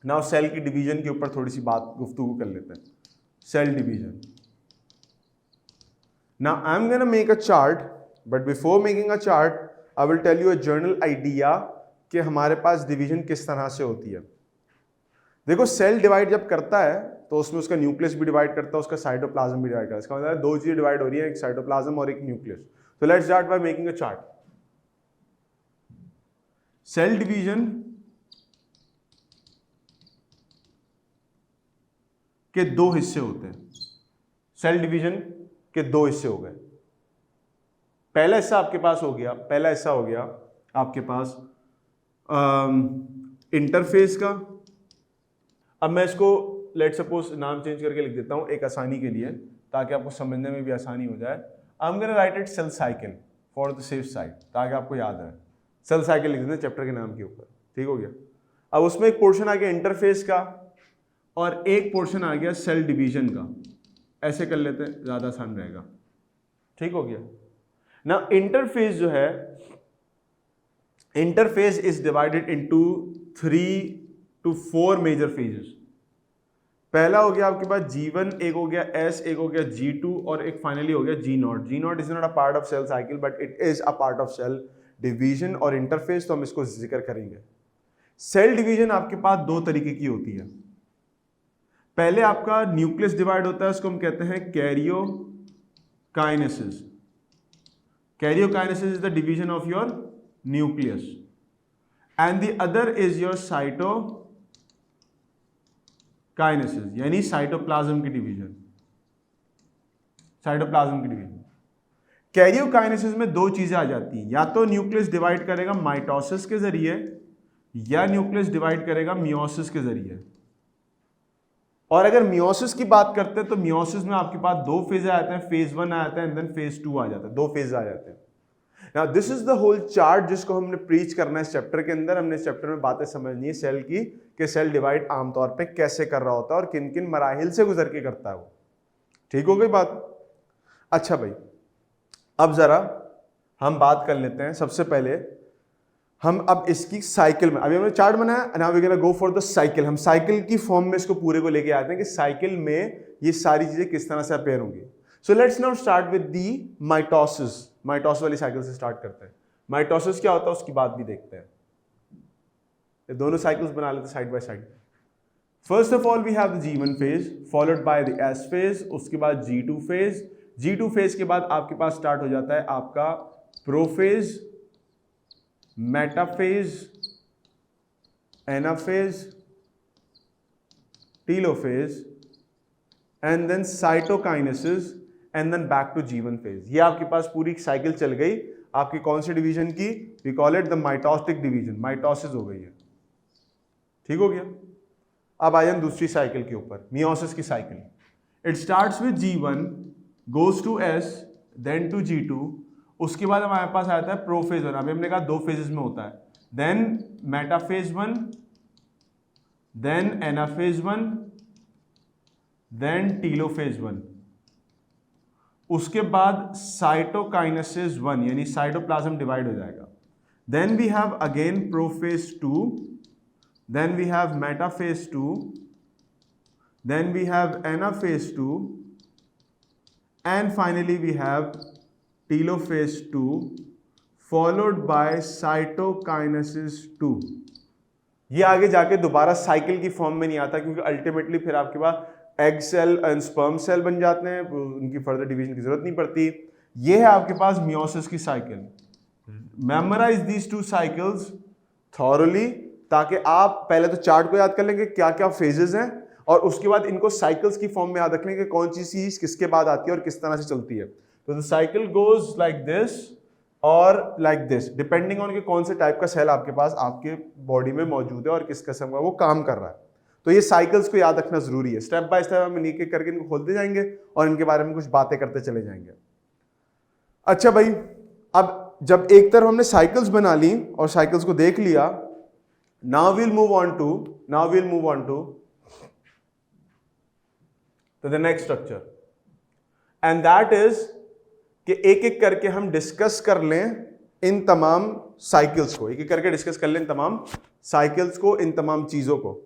Now cell की division के ऊपर थोड़ी सी बात गुफ्तगू कर लेते हैं. Cell division. Now I'm going to make a chart, but before making a chart, I will tell you a general idea कि हमारे पास डिवीजन किस तरह से होती है. देखो सेल डिवाइड जब करता है तो उसमें उसका न्यूक्लियस भी डिवाइड करता है, उसका साइटोप्लाज्म भी डिवाइड करता है. इसका मतलब दो चीजें डिवाइड हो रही है, एक साइटोप्लाज्म और एक न्यूक्लियस. तो let's start by making a chart. Cell division के दो हिस्से होते हैं. सेल डिवीजन के दो हिस्से हो गए. पहला हिस्सा आपके पास हो गया, पहला हिस्सा हो गया आपके पास इंटरफेस का. अब मैं इसको लेट सपोज नाम चेंज करके लिख देता हूं एक आसानी के लिए, ताकि आपको समझने में भी आसानी हो जाए. I am gonna write it cell cycle for the safe side, ताकि आपको याद रहे. सेल साइकिल लिख देते हैं चैप्टर के नाम के ऊपर. ठीक हो गया. अब उसमें एक पोर्शन आ गया इंटरफेस का और एक पोर्शन आ गया सेल डिवीजन का. ऐसे कर लेते हैं, ज्यादा आसान रहेगा. ठीक हो गया ना. इंटरफेस जो है, interphase is divided into 3 to 4 major phases. पहला हो गया आपके पास G1, एक हो गया S, एक हो गया G2 और एक फाइनली हो गया G0. G0 is not a part of cell cycle but it is a part of cell division. और इंटरफेस तो हम इसको जिक्र करेंगे. सेल डिवीजन आपके पास दो तरीके की होती है. पहले आपका न्यूक्लियस डिवाइड होता है, उसको हम कहते हैं karyokinesis. Karyokinesis is the division of your nucleus and the other is your cytokinesis, यानी साइटोप्लाज्म की डिवीजन. साइटोप्लाज्म की डिवीजन. कैरियोकाइनेसिस में दो चीजें आ जाती हैं, या तो न्यूक्लियस डिवाइड करेगा माइटोसिस के जरिए या न्यूक्लियस डिवाइड करेगा मियोसिस के जरिए. और अगर मियोसिस की बात करते हैं तो मियोसिस में आपके पास दो फेज आ जाते हैं. फेज 1 आ जाता है एंड देन फेज 2 आ जाता है. दो फेज आ जाते हैं. Now this is the whole chart जिसको हमने प्रीच करना है इस चैप्टर के अंदर. हमने इस चैप्टर में बातें समझनी है सेल की, कि सेल डिवाइड आमतौर पे कैसे कर रहा होता है और किन किन मराहिल से गुजर के करता है वो. ठीक हो गई बात. अच्छा भाई, अब जरा हम बात कर लेते हैं. सबसे पहले हम अब इसकी साइकिल में, अभी हमने चार्ट बनाया, now we gonna go for the cycle. हम साइकिल की फॉर्म में इसको पूरे को लेके आते हैं कि साइकिल में ये सारी चीजें किस तरह से अपेयर होंगी. So let's now start with the mitosis. Mitosis वाली साइकिल से स्टार्ट करते हैं. माइटोसिस क्या होता है उसकी बात भी देखते हैं. ये दोनों साइकिल्स बना लेते हैं side by side. First of all we have the G1 phase followed by the S phase, उसके बाद G2 फेज. G2 फेज के बाद आपके पास स्टार्ट हो जाता है आपका prophase, metaphase, anaphase, telophase and then cytokinesis and then back to G1 phase. ये आपके पास पूरी साइकिल चल गई आपकी कौन सी डिवीजन की? We call it the mitotic division. Mitosis हो गई है. ठीक हो गया. अब आ जाए दूसरी साइकिल के ऊपर, मियोसिस की साइकिल. It starts with G1 goes to S then to G2. उसके बाद हमारे पास आता है प्रोफेज 1. अभी हमने कहा दो फेजेस में होता है. Then metaphase 1, then anaphase 1, then telophase 1. उसके बाद साइटोकाइनेसिस 1 यानी साइटोप्लाज्म डिवाइड हो जाएगा. Then we have again prophase 2, then we have metaphase 2, then we have anaphase 2 and finally we have telophase 2 followed by cytokinesis 2. ये आगे जाके दोबारा साइकिल की फॉर्म में नहीं आता, क्योंकि अल्टीमेटली फिर आपके पास egg cell and sperm cell बन जाते हैं, उनकी फर्दर डिवीजन की जरूरत नहीं पड़ती. ये है आपके पास मियोसिस की साइकिल. Memorise these two cycles thoroughly, ताकि आप पहले तो चार्ट को याद कर लेंगे क्या क्या फेजेस हैं, और उसके बाद इनको साइकिल्स की फॉर्म में याद रख लेंगे कौन सी चीज किसके बाद आती है और किस तरह से चलती है. तो the cycle goes like this और लाइक दिस, डिपेंडिंग ऑन कि कौन से टाइप का सेल आपके पास आपके बॉडी में मौजूद है और किस किस्म का वो काम कर रहा है. तो ये साइकिल्स को याद रखना जरूरी है. स्टेप बाय स्टेप हम एक एक करके इनको खोलते जाएंगे और इनके बारे में कुछ बातें करते चले जाएंगे. अच्छा भाई, अब जब एक तरफ हमने साइकिल्स बना ली और साइकिल्स को देख लिया, now we'll move on to the next structure, and that is कि एक एक करके हम डिस्कस कर लें इन तमाम साइकिल्स को. एक एक करके डिस्कस कर लें इन तमाम साइकिल्स को, इन तमाम चीजों को.